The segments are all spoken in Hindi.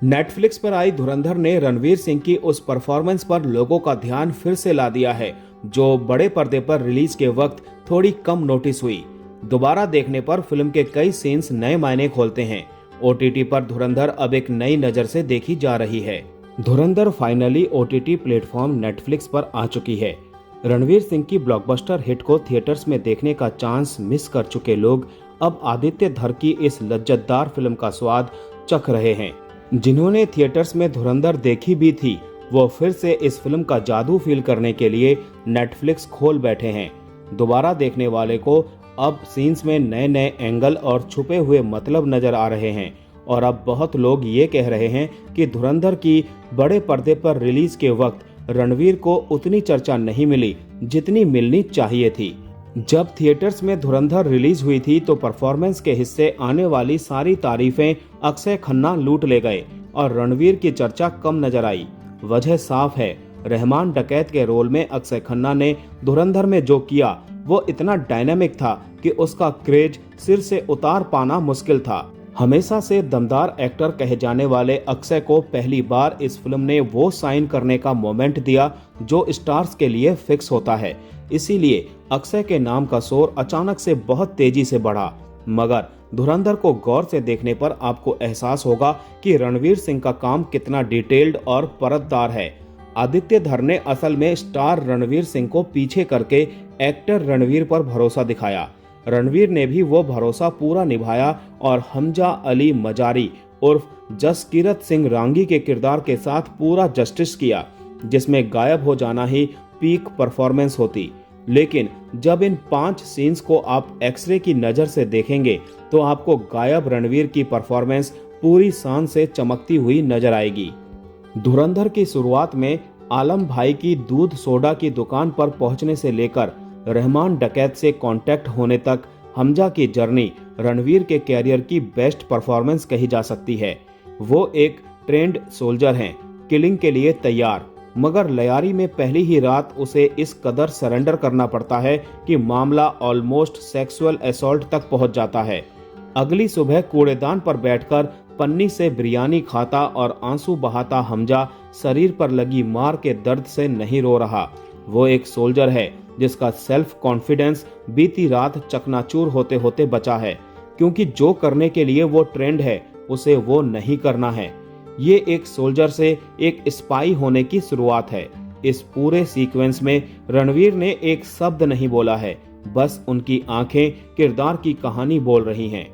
नेटफ्लिक्स पर आई धुरंधर ने रणवीर सिंह की उस परफॉर्मेंस पर लोगों का ध्यान फिर से ला दिया है जो बड़े पर्दे पर रिलीज के वक्त थोड़ी कम नोटिस हुई। दोबारा देखने पर फिल्म के कई सीन्स नए मायने खोलते हैं। ओटीटी पर धुरंधर अब एक नई नजर से देखी जा रही है। धुरंधर फाइनली ओटीटी प्लेटफॉर्म नेटफ्लिक्स पर आ चुकी है। रणवीर सिंह की ब्लॉकबस्टर हिट को थिएटर्स में देखने का चांस मिस कर चुके लोग अब आदित्य धर की इस लज्जतदार फिल्म का स्वाद चख रहे हैं। जिन्होंने थिएटर्स में धुरंधर देखी भी थी, वो फिर से इस फिल्म का जादू फील करने के लिए नेटफ्लिक्स खोल बैठे हैं। दोबारा देखने वाले को अब सीन्स में नए नए एंगल और छुपे हुए मतलब नजर आ रहे हैं और अब बहुत लोग ये कह रहे हैं कि धुरंधर की बड़े पर्दे पर रिलीज के वक्त रणवीर को उतनी चर्चा नहीं मिली जितनी मिलनी चाहिए थी। जब थिएटर्स में धुरंधर रिलीज हुई थी तो परफॉर्मेंस के हिस्से आने वाली सारी तारीफें अक्षय खन्ना लूट ले गए और रणवीर की चर्चा कम नजर आई। वजह साफ है, रहमान डकैत के रोल में अक्षय खन्ना ने धुरंधर में जो किया वो इतना डायनामिक था कि उसका क्रेज सिर से उतार पाना मुश्किल था। हमेशा से दमदार एक्टर कहे जाने वाले अक्षय को पहली बार इस फिल्म ने वो साइन करने का मोमेंट दिया जो स्टार्स के लिए फिक्स होता है। इसीलिए अक्षय के नाम का शोर अचानक से बहुत तेजी से बढ़ा। मगर धुरंधर को गौर से देखने पर आपको एहसास होगा कि रणवीर सिंह का काम कितना डिटेल्ड और परतदार है। आदित्य धर ने असल में स्टार रणवीर सिंह को पीछे करके एक्टर रणवीर पर भरोसा दिखाया। रणवीर ने भी वो भरोसा पूरा निभाया और हमजा अली मजारी उर्फ जसकीरत सिंह रांगी के किरदार के साथ पूरा जस्टिस किया, जिसमें गायब हो जाना ही पीक परफॉर्मेंस होती। लेकिन जब इन 5 सीन्स को आप एक्सरे की नजर से देखेंगे तो आपको गायब रणवीर की परफॉर्मेंस पूरी शान से चमकती हुई नजर आएगी। धुरंधर की शुरुआत में आलम भाई की दूध सोडा की दुकान पर पहुंचने से लेकर रहमान डकैत से कांटेक्ट होने तक हमजा की जर्नी रणवीर के कैरियर की बेस्ट परफॉर्मेंस कही जा सकती है। वो एक ट्रेंड सोल्जर हैं, किलिंग के लिए तैयार, मगर लयारी में पहली ही रात उसे इस कदर सरेंडर करना पड़ता है कि मामला ऑलमोस्ट सेक्सुअल असॉल्ट तक पहुंच जाता है। अगली सुबह कूड़ेदान पर बैठकर पन्नी से बिरयानी खाता और आंसू बहाता हमजा शरीर पर लगी मार के दर्द से नहीं रो रहा। वो एक सोल्जर है जिसका सेल्फ कॉन्फिडेंस बीती रात चकनाचूर होते होते बचा है, क्योंकि जो करने के लिए वो ट्रेंड है उसे वो नहीं करना है। ये एक सोल्जर से एक स्पाई होने की शुरुआत है। इस पूरे सीक्वेंस में रणवीर ने एक शब्द नहीं बोला है, बस उनकी आंखें किरदार की कहानी बोल रही हैं।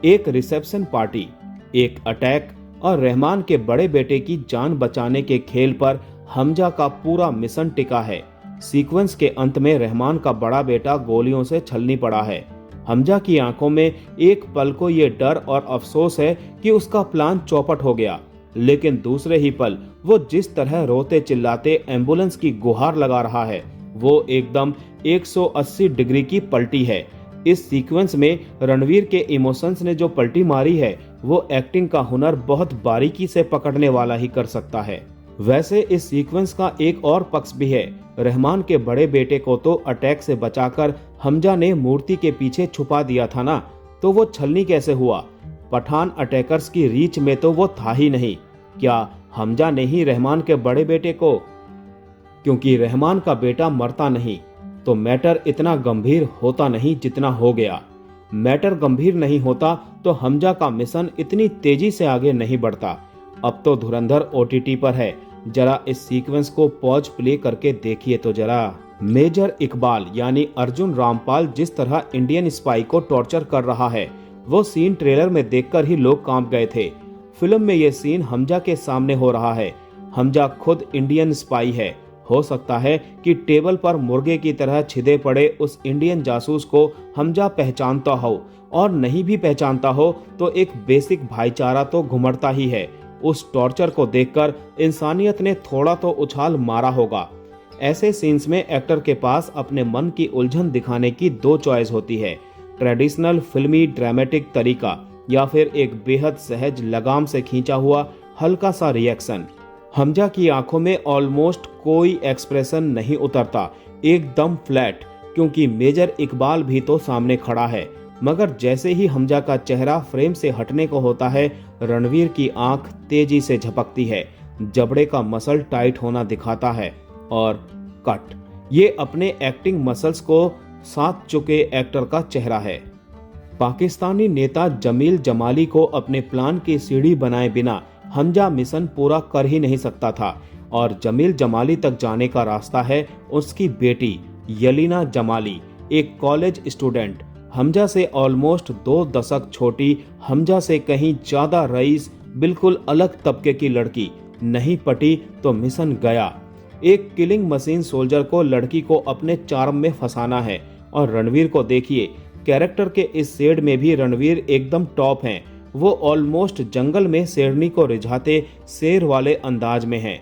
एक रिसेप्शन पार्टी, एक अटैक और रहमान के बड़े बेटे की जान बचाने के खेल पर हमजा का पूरा मिशन टिका है। सीक्वेंस के अंत में रहमान का बड़ा बेटा गोलियों से छलनी पड़ा है। हमजा की आंखों में एक पल को ये डर और अफसोस है कि उसका प्लान चौपट हो गया, लेकिन दूसरे ही पल वो जिस तरह रोते चिल्लाते एम्बुलेंस की गुहार लगा रहा है वो एकदम 180 डिग्री की पलटी है। इस सीक्वेंस में रणवीर के इमोशंस ने जो पलटी मारी है वो एक्टिंग का हुनर बहुत बारीकी से पकड़ने वाला ही कर सकता है। वैसे इस सीक्वेंस का एक और पक्ष भी है। रहमान के बड़े बेटे को तो अटैक से बचाकर हमजा ने मूर्ति के पीछे छुपा दिया था ना, तो वो छलनी कैसे हुआ? पठान अटैकर्स की रीच में तो वो था ही नहीं। क्या हमजा ने ही रहमान के बड़े बेटे को? क्योंकि रहमान का बेटा मरता नहीं तो मैटर इतना गंभीर होता नहीं जितना हो गया। मैटर गंभीर नहीं होता तो हमजा का मिशन इतनी तेजी से आगे नहीं बढ़ता। अब तो धुरंधर ओटीटी पर है, जरा इस सीक्वेंस को पॉज प्ले करके देखिए तो जरा। मेजर इकबाल यानी अर्जुन रामपाल जिस तरह इंडियन स्पाई को टॉर्चर कर रहा है वो सीन ट्रेलर में देखकर ही लोग कांप गए थे। फिल्म में ये सीन हमजा के सामने हो रहा है। हमजा खुद इंडियन स्पाई है। हो सकता है कि टेबल पर मुर्गे की तरह छिदे पड़े उस इंडियन जासूस को हमजा पहचानता हो, और नहीं भी पहचानता हो तो एक बेसिक भाईचारा तो घुमड़ता ही है। उस टॉर्चर को देखकर इंसानियत ने थोड़ा तो उछाल मारा होगा। ऐसे सीन्स में एक्टर के पास अपने मन की उलझन दिखाने की 2 चॉइस होती है, ट्रेडिशनल फिल्मी ड्रामेटिक तरीका या फिर एक बेहद सहज लगाम से खींचा हुआ हल्का सा रिएक्शन। हमजा की आंखों में ऑलमोस्ट कोई एक्सप्रेशन नहीं उतरता, एकदम फ्लैट, क्योंकि मेजर इकबाल भी तो सामने खड़ा है। मगर जैसे ही हमजा का चेहरा फ्रेम से हटने को होता है, रणवीर की आंख तेजी से झपकती है, जबड़े का मसल टाइट होना दिखाता है और कट। ये अपने एक्टिंग मसल्स को साध चुके एक्टर का चेहरा है। पाकिस्तानी नेता जमील जमाली को अपने प्लान की सीढ़ी बनाए बिना हमजा मिशन पूरा कर ही नहीं सकता था, और जमील जमाली तक जाने का रास्ता है उसकी बेटी यलीना जमाली, एक कॉलेज स्टूडेंट, हमजा से ऑलमोस्ट 2 दशक छोटी, हमजा से कहीं ज्यादा रईस, बिल्कुल अलग तबके की लड़की। नहीं पटी तो मिशन गया। एक किलिंग मशीन सोल्जर को लड़की को अपने चार्म में फंसाना है। और रणवीर को देखिए, कैरेक्टर के इस शेड में भी रणवीर एकदम टॉप हैं। वो ऑलमोस्ट जंगल में शेरनी को रिझाते शेर वाले अंदाज में हैं।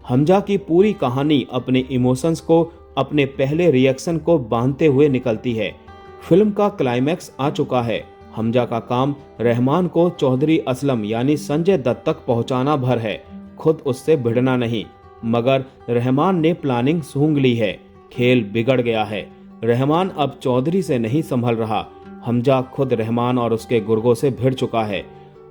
हमजा की पूरी कहानी अपने इमोशंस को, अपने पहले रिएक्शन को बांधते हुए निकलती है। फिल्म का क्लाइमैक्स आ चुका है। हमजा का काम रहमान को चौधरी असलम यानी संजय दत्त तक पहुंचाना भर है, खुद उससे भिड़ना नहीं। मगर रहमान ने प्लानिंग सूंघ ली है, खेल बिगड़ गया है। रहमान अब चौधरी से नहीं संभल रहा। हमजा खुद रहमान और उसके गुर्गों से भिड़ चुका है।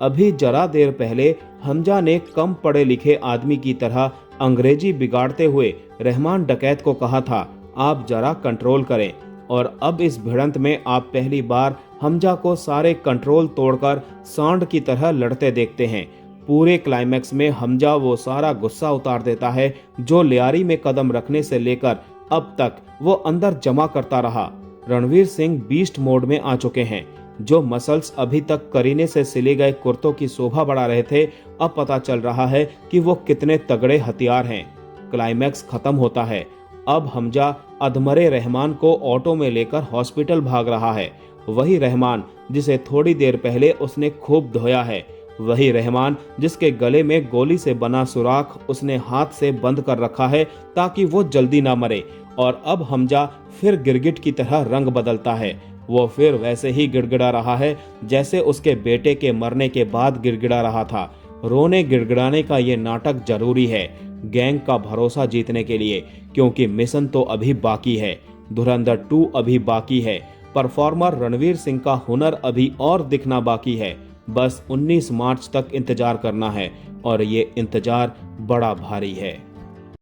अभी जरा देर पहले हमजा ने कम पढ़े लिखे आदमी की तरह अंग्रेजी बिगाड़ते हुए रहमान डकैत को कहा था, आप जरा कंट्रोल करें। और अब इस भिड़ंत में आप पहली बार हमजा को सारे कंट्रोल तोड़कर सांड की तरह लड़ते देखते हैं। पूरे क्लाइमैक्स में हमजा वो सारा गुस्सा उतार देता है जो लियारी में कदम रखने से लेकर अब तक वो अंदर जमा करता रहा। रणवीर सिंह बीस्ट मोड में आ चुके हैं। जो मसल्स अभी तक करीने से सिले गए कुर्तों की शोभा बढ़ा रहे थे, अब पता चल रहा है कि वो कितने तगड़े हथियार हैं। क्लाइमैक्स खत्म होता है। अब हमजा अधमरे रहमान को ऑटो में लेकर हॉस्पिटल भाग रहा है। वही रहमान जिसे थोड़ी देर पहले उसने खूब धोया है, वही रहमान जिसके गले में गोली से बना सुराख उसने हाथ से बंद कर रखा है ताकि वो जल्दी ना मरे। और अब हमजा फिर गिरगिट की तरह रंग बदलता है। वो फिर वैसे ही गिड़गिड़ा रहा है जैसे उसके बेटे के मरने के बाद गिड़गिड़ा रहा था। रोने गिड़गिड़ाने का ये नाटक जरूरी है गैंग का भरोसा जीतने के लिए, क्योंकि मिशन तो अभी बाकी है। धुरंधर 2 अभी बाकी है। परफॉर्मर रणवीर सिंह का हुनर अभी और दिखना बाकी है। बस 19 मार्च तक इंतजार करना है, और ये इंतजार बड़ा भारी है।